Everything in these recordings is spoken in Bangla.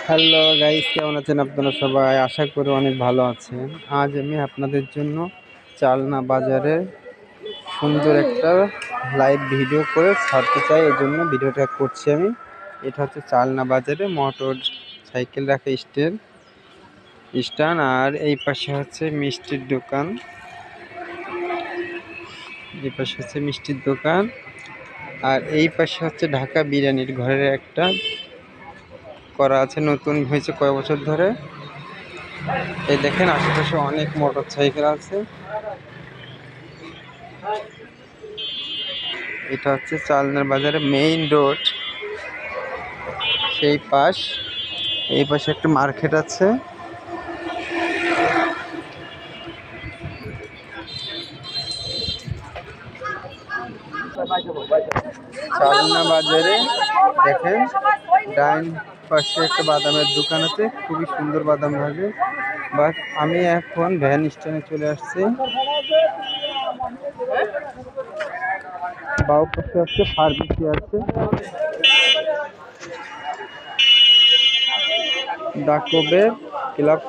হ্যালো গাইস, কেমন আছেন আপনারা সবাই? আশা করি অনেক ভালো আছেন। আজ আমি আপনাদের জন্য চালনা বাজারে সুন্দর একটা লাইভ ভিডিও করে ছাড়তে চাই, এই জন্য ভিডিওটা করছি আমি। এটা হচ্ছে চালনা বাজারে মোটর সাইকেল রাখা স্ট্যান্ড, আর এই পাশে হচ্ছে মিষ্টির দোকান। আর এই পাশে হচ্ছে ঢাকা বিরিয়ানির ঘরের একটা করা আছে, নতুন হয়েছে কয়েক বছর ধরে। এই দেখেন আশেপাশে অনেক মোটর সাইকেল আছে। এটা হচ্ছে চালনার বাজারে মেইন রোড, সেই পাশ। এই পাশে একটা মার্কেট আছে। চালনা বাজারে দেখেন ডাইন পাশে একটা বাদামের দোকান আছে, খুবই সুন্দর বাদাম ভাজে। বাট আমি এখন ভ্যান স্ট্যান্ডে চলে আসছি। বাউ পাশে আছে ফার্মেসি আছে, ডাকোবের ক্লাব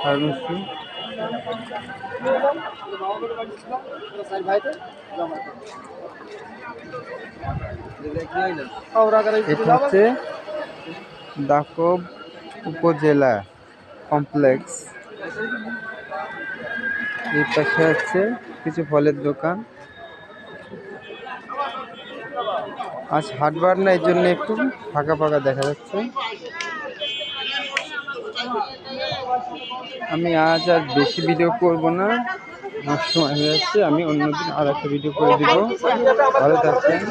ফার্মেসি। এটা হচ্ছে দাকব উপজেলা কমপ্লেক্স। এই পাশে আছে কিছু ফলের দোকান। আজ হাটবার না, এই জন্য একটু ফাঁকা ফাঁকা দেখা যাচ্ছে। আমি আজ আর বেশি ভিডিও করব না, আমার সময় হয়ে যাচ্ছে। আমি অন্যদিন আর একটা ভিডিও করে দিব। ভালো থাকবেন।